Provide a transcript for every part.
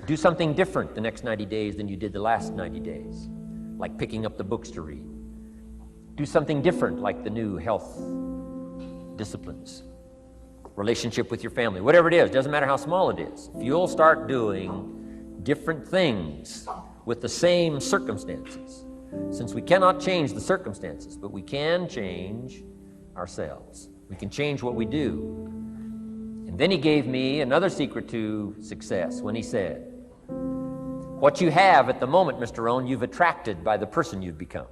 Do something different the next 90 days than you did the last 90 days, like picking up the books to read. Do something different, like the new health disciplines, relationship with your family, whatever it is, doesn't matter how small it is. If you'll start doing different things with the same circumstances, since we cannot change the circumstances, but we can change ourselves. We can change what we do. And then he gave me another secret to success when he said, what you have at the moment, Mr. Rohn, you've attracted by the person you've become.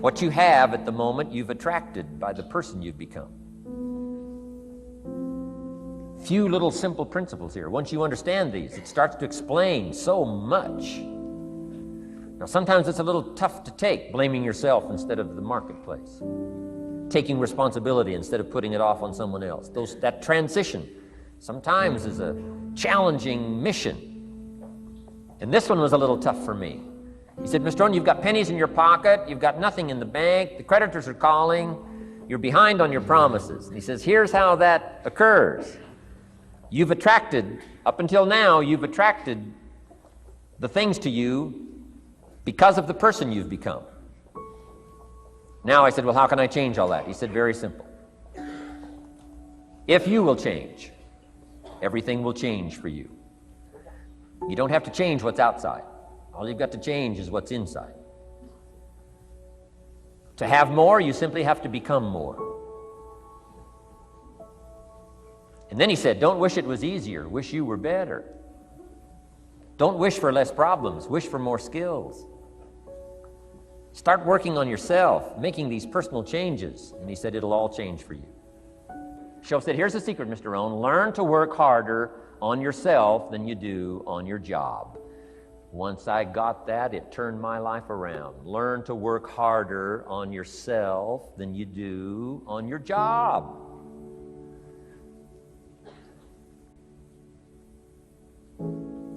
What you have at the moment, you've attracted by the person you've become. Few little simple principles here. Once you understand these, it starts to explain so much. Now, sometimes it's a little tough to take, blaming yourself instead of the marketplace, taking responsibility instead of putting it off on someone else. That transition sometimes is a challenging mission. And this one was a little tough for me. He said, Mr. Rohn, you've got pennies in your pocket, you've got nothing in the bank, the creditors are calling, you're behind on your promises. And he says, here's how that occurs. You've attracted, up until now, you've attracted the things to you because of the person you've become. Now I said, well, how can I change all that? He said, very simple. If you will change, everything will change for you. You don't have to change what's outside. All you've got to change is what's inside. To have more, you simply have to become more. And then he said, don't wish it was easier, wish you were better. Don't wish for less problems, wish for more skills. Start working on yourself, making these personal changes. And he said, it'll all change for you. Shoaff said, here's the secret, Mr. Rohn. Learn to work harder on yourself than you do on your job. Once I got that, it turned my life around. Learn to work harder on yourself than you do on your job.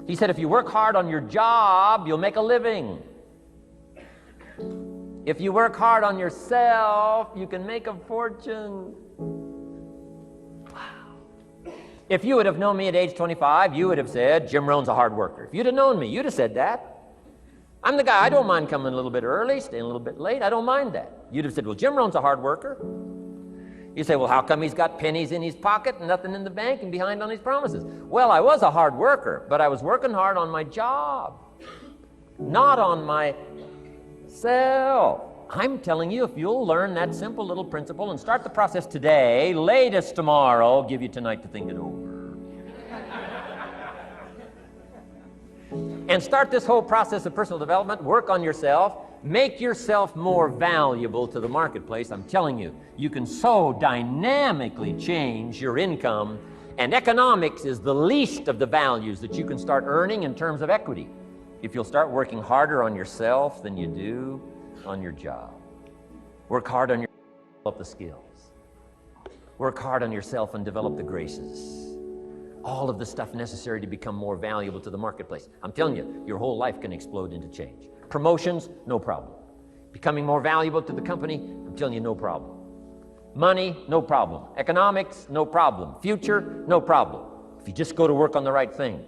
He said, if you work hard on your job, you'll make a living. If you work hard on yourself, you can make a fortune. If you would have known me at age 25, you would have said, Jim Rohn's a hard worker. If you'd have known me, you'd have said that. I'm the guy, I don't mind coming a little bit early, staying a little bit late, I don't mind that. You'd have said, well, Jim Rohn's a hard worker. You say, well, how come he's got pennies in his pocket and nothing in the bank and behind on his promises? Well, I was a hard worker, but I was working hard on my job, not on myself. I'm telling you, if you'll learn that simple little principle and start the process today, latest tomorrow, give you tonight to think it over. And start this whole process of personal development, work on yourself, make yourself more valuable to the marketplace. I'm telling you, you can so dynamically change your income, and economics is the least of the values that you can start earning in terms of equity if you'll start working harder on yourself than you do on your job. Work hard on yourself and develop the skills. Work hard on yourself and develop the graces. All of the stuff necessary to become more valuable to the marketplace. I'm telling you, your whole life can explode into change. Promotions, no problem. Becoming more valuable to the company, I'm telling you, no problem. Money, no problem. Economics, no problem. Future, no problem. If you just go to work on the right thing.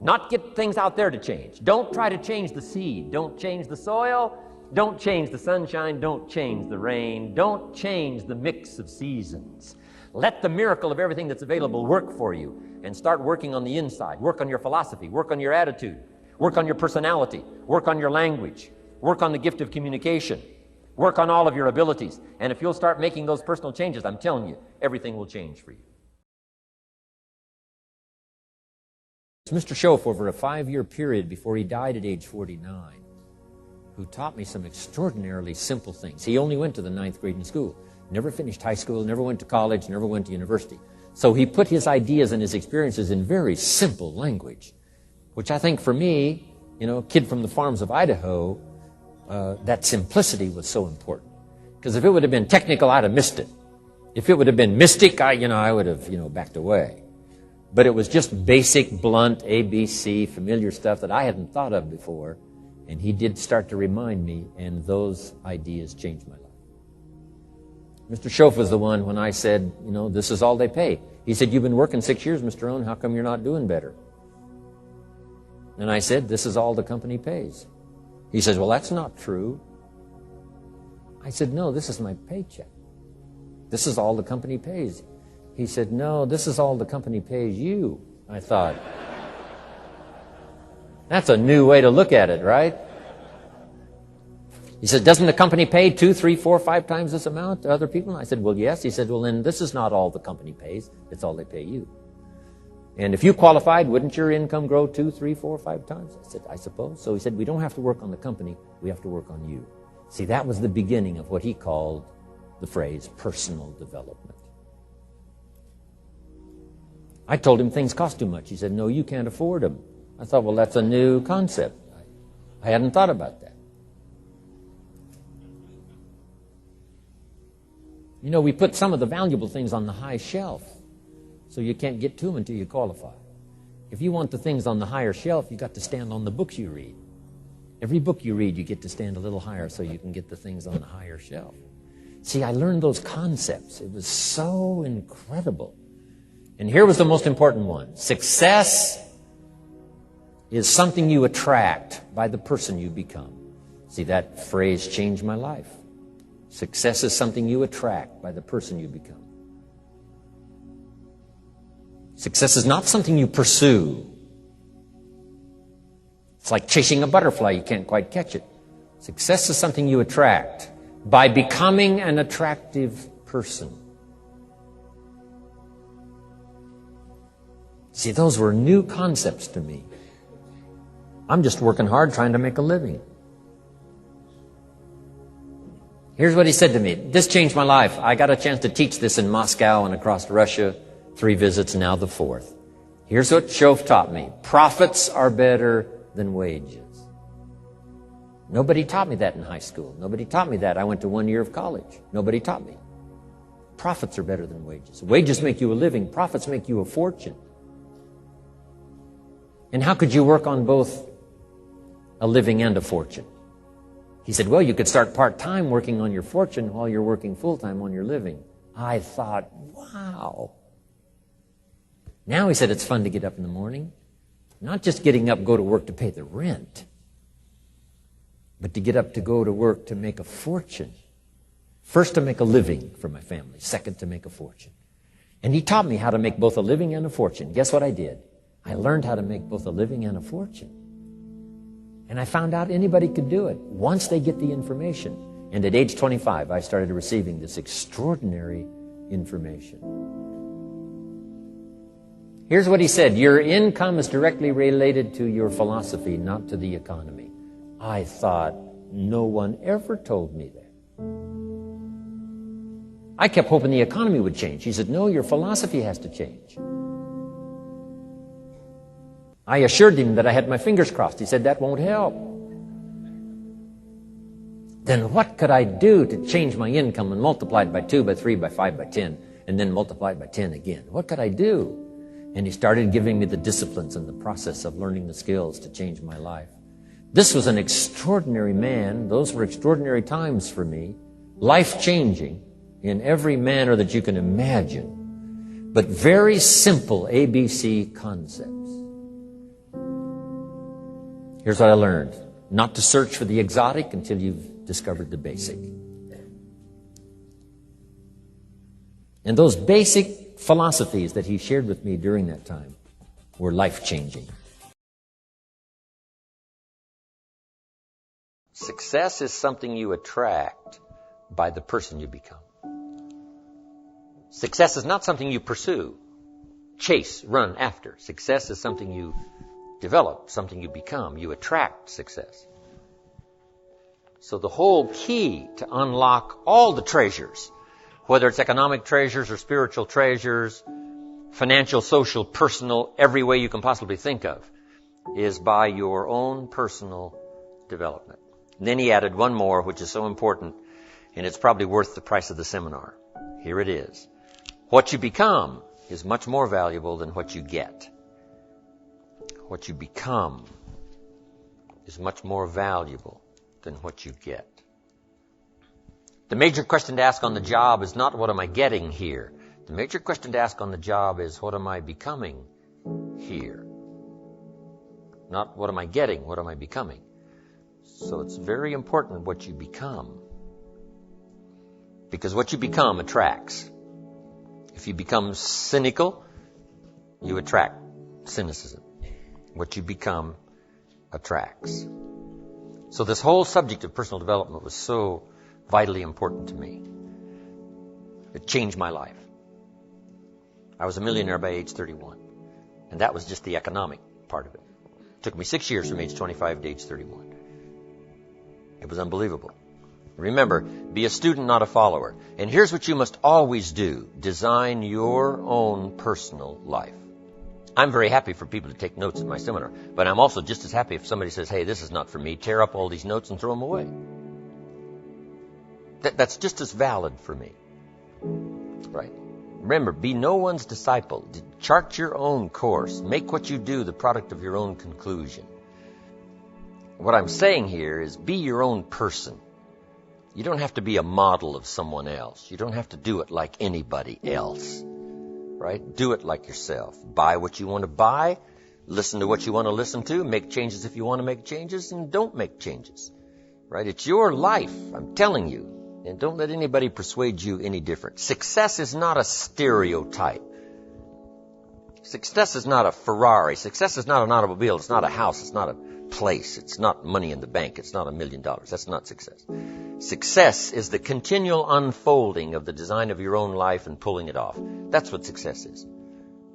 Not get things out there to change. Don't try to change the seed. Don't change the soil. Don't change the sunshine. Don't change the rain. Don't change the mix of seasons. Let the miracle of everything that's available work for you, and start working on the inside. Work on your philosophy. Work on your attitude. Work on your personality. Work on your language. Work on the gift of communication. Work on all of your abilities. And if you'll start making those personal changes, I'm telling you, everything will change for you. Mr. Shoaff, over a 5-year period before he died at age 49, who taught me some extraordinarily simple things. He only went to the 9th grade in school. Never finished high school, never went to college, never went to university. So he put his ideas and his experiences in very simple language, which I think for me, a kid from the farms of Idaho, that simplicity was so important. Because if it would have been technical, I'd have missed it. If it would have been mystic, I would have, backed away. But it was just basic, blunt, ABC, familiar stuff that I hadn't thought of before. And he did start to remind me, and those ideas changed my life. Mr. Shoaff was the one when I said, this is all they pay. He said, you've been working 6 years, Mr. Rohn, how come you're not doing better? And I said, this is all the company pays. He says, well, that's not true. I said, no, this is my paycheck. This is all the company pays. He said, no, this is all the company pays you. I thought, that's a new way to look at it, right? He said, doesn't the company pay 2, 3, 4, 5 times this amount to other people? And I said, well, yes. He said, well, then this is not all the company pays. It's all they pay you. And if you qualified, wouldn't your income grow 2, 3, 4, 5 times? I said, I suppose. So he said, we don't have to work on the company. We have to work on you. See, that was the beginning of what he called the phrase personal development. I told him things cost too much. He said, no, you can't afford them. I thought, well, that's a new concept. I hadn't thought about that. You know, we put some of the valuable things on the high shelf, so you can't get to them until you qualify. If you want the things on the higher shelf, you got to stand on the books you read. Every book you read, you get to stand a little higher so you can get the things on the higher shelf. See, I learned those concepts. It was so incredible. And here was the most important one. Success is something you attract by the person you become. See, that phrase changed my life. Success is something you attract by the person you become. Success is not something you pursue. It's like chasing a butterfly. You can't quite catch it. Success is something you attract by becoming an attractive person. See, those were new concepts to me. I'm just working hard trying to make a living. Here's what he said to me. This changed my life. I got a chance to teach this in Moscow and across Russia. 3 visits, now the 4th. Here's what Shove taught me. Profits are better than wages. Nobody taught me that in high school. Nobody taught me that. I went to 1 year of college. Nobody taught me. Profits are better than wages. Wages make you a living. Profits make you a fortune. And how could you work on both a living and a fortune? He said, well, you could start part-time working on your fortune while you're working full-time on your living. I thought, wow. Now, he said, it's fun to get up in the morning. Not just getting up, go to work to pay the rent, but to get up to go to work to make a fortune. First, to make a living for my family. Second, to make a fortune. And he taught me how to make both a living and a fortune. Guess what I did? I learned how to make both a living and a fortune. And I found out anybody could do it once they get the information. And at age 25, I started receiving this extraordinary information. Here's what he said. Your income is directly related to your philosophy, not to the economy. I thought, no one ever told me that. I kept hoping the economy would change. He said, no, your philosophy has to change. I assured him that I had my fingers crossed. He said, that won't help. Then what could I do to change my income and multiply it by 2, by 3, by 5, by 10, and then multiply it by 10 again? What could I do? And he started giving me the disciplines and the process of learning the skills to change my life. This was an extraordinary man. Those were extraordinary times for me. Life-changing in every manner that you can imagine. But very simple ABC concepts. Here's what I learned. Not to search for the exotic until you've discovered the basic. And those basic philosophies that he shared with me during that time were life-changing. Success is something you attract by the person you become. Success is not something you pursue, chase, run after. Success is something you develop, something you become. You attract success. So the whole key to unlock all the treasures, whether it's economic treasures or spiritual treasures, financial, social, personal, every way you can possibly think of, is by your own personal development. And then he added one more, which is so important, and it's probably worth the price of the seminar. Here it is. What you become is much more valuable than what you get. What you become is much more valuable than what you get. The major question to ask on the job is not what am I getting here. The major question to ask on the job is what am I becoming here. Not what am I getting, what am I becoming? So it's very important what you become. Because what you become attracts. If you become cynical, you attract cynicism. What you become attracts. So this whole subject of personal development was so vitally important to me. It changed my life. I was a millionaire by age 31. And that was just the economic part of it. It took me 6 years from age 25 to age 31. It was unbelievable. Remember, be a student, not a follower. And here's what you must always do. Design your own personal life. I'm very happy for people to take notes at my seminar, but I'm also just as happy if somebody says, hey, this is not for me, tear up all these notes and throw them away. That's just as valid for me. Right? Remember, be no one's disciple. Chart your own course. Make what you do the product of your own conclusion. What I'm saying here is be your own person. You don't have to be a model of someone else. You don't have to do it like anybody else. Right? Do it like yourself. Buy what you want to buy. Listen to what you want to listen to. Make changes if you want to make changes, and don't make changes. Right? It's your life. I'm telling you. And don't let anybody persuade you any different. Success is not a stereotype. Success is not a Ferrari. Success is not an automobile. It's not a house. It's not a place. It's not money in the bank. It's not $1 million. That's not success. Success is the continual unfolding of the design of your own life and pulling it off. That's what success is.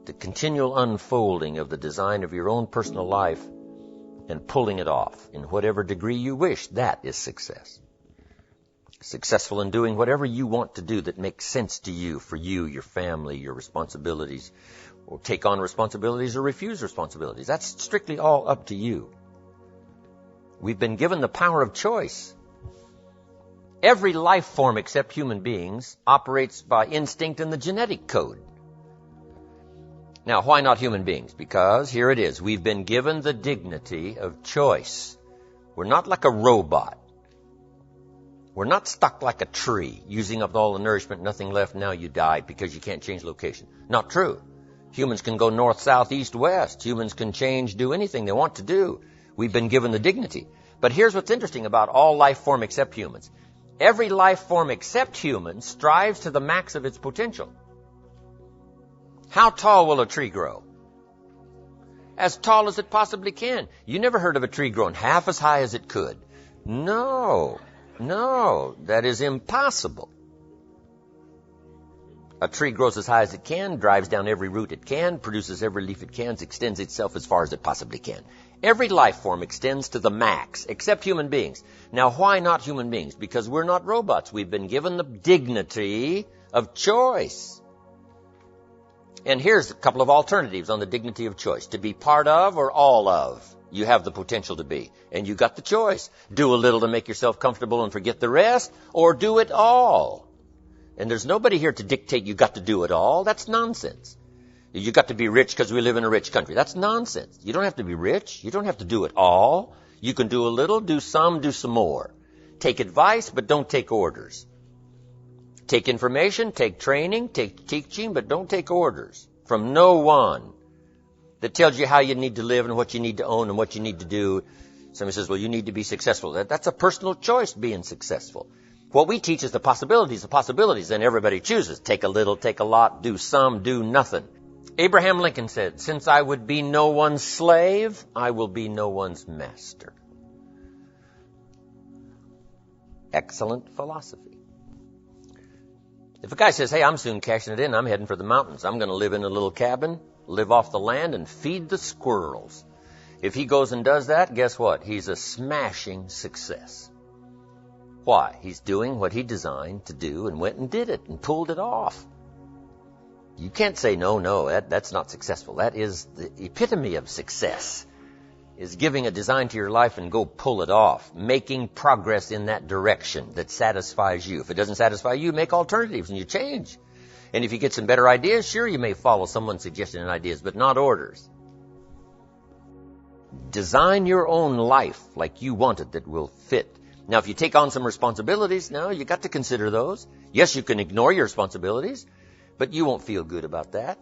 The continual unfolding of the design of your own personal life and pulling it off in whatever degree you wish. That is success. Successful in doing whatever you want to do that makes sense to you, for you, your family, your responsibilities, or take on responsibilities or refuse responsibilities. That's strictly all up to you. We've been given the power of choice. Every life form except human beings operates by instinct in the genetic code. Now, why not human beings? Because here it is. We've been given the dignity of choice. We're not like a robot. We're not stuck like a tree, using up all the nourishment, nothing left, now you died because you can't change location. Not true. Humans can go north, south, east, west. Humans can change, do anything they want to do. We've been given the dignity. But here's what's interesting about all life form except humans. Every life form except humans strives to the max of its potential. How tall will a tree grow? As tall as it possibly can. You never heard of a tree growing half as high as it could. No, that is impossible. A tree grows as high as it can, drives down every root it can, produces every leaf it can, extends itself as far as it possibly can. Every life form extends to the max, except human beings. Now, why not human beings? Because we're not robots. We've been given the dignity of choice. And here's a couple of alternatives on the dignity of choice. To be part of or all of. You have the potential to be. And you got the choice. Do a little to make yourself comfortable and forget the rest, or do it all. And there's nobody here to dictate you got to do it all. That's nonsense. You got to be rich because we live in a rich country. That's nonsense. You don't have to be rich. You don't have to do it all. You can do a little, do some more. Take advice, but don't take orders. Take information, take training, take teaching, but don't take orders from no one that tells you how you need to live and what you need to own and what you need to do. Somebody says, well, you need to be successful. That's a personal choice, being successful. What we teach is the possibilities, then everybody chooses. Take a little, take a lot, do some, do nothing. Abraham Lincoln said, since I would be no one's slave, I will be no one's master. Excellent philosophy. If a guy says, hey, I'm soon cashing it in, I'm heading for the mountains. I'm going to live in a little cabin, live off the land, and feed the squirrels. If he goes and does that, guess what? He's a smashing success. Why? He's doing what he designed to do and went and did it and pulled it off. You can't say, no, that's not successful. That is the epitome of success, is giving a design to your life and go pull it off, making progress in that direction that satisfies you. If it doesn't satisfy you, make alternatives and you change. And if you get some better ideas, sure, you may follow someone's suggestion and ideas, but not orders. Design your own life like you want it that will fit. Now, if you take on some responsibilities, now you got to consider those. Yes, you can ignore your responsibilities, but you won't feel good about that.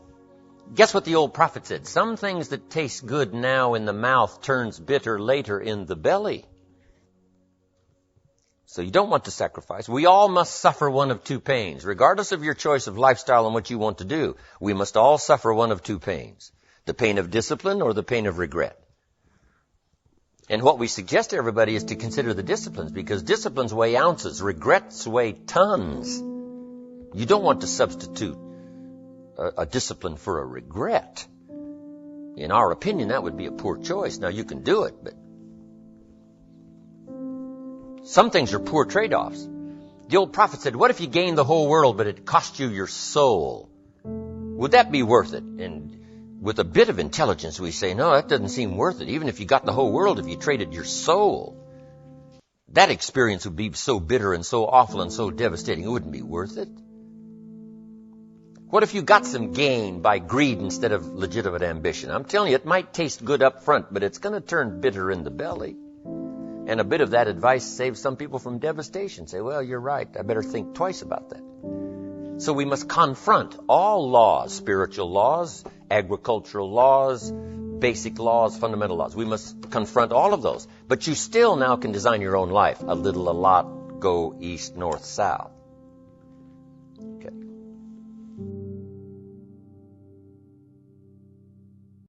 Guess what the old prophet said? Some things that taste good now in the mouth turns bitter later in the belly. So you don't want to sacrifice. We all must suffer one of two pains. Regardless of your choice of lifestyle and what you want to do, we must all suffer one of two pains. The pain of discipline or the pain of regret. And what we suggest to everybody is to consider the disciplines, because disciplines weigh ounces, regrets weigh tons. You don't want to substitute a discipline for a regret. In our opinion, that would be a poor choice. Now, you can do it, but some things are poor trade-offs. The old prophet said, what if you gained the whole world, but it cost you your soul? Would that be worth it? And with a bit of intelligence, we say, no, that doesn't seem worth it. Even if you got the whole world, if you traded your soul, that experience would be so bitter and so awful and so devastating, it wouldn't be worth it. What if you got some gain by greed instead of legitimate ambition? I'm telling you, it might taste good up front, but it's going to turn bitter in the belly. And a bit of that advice saves some people from devastation. Say, well, you're right. I better think twice about that. So we must confront all laws, spiritual laws, agricultural laws, basic laws, fundamental laws. We must confront all of those. But you still now can design your own life. A little, a lot, go east, north, south. Okay.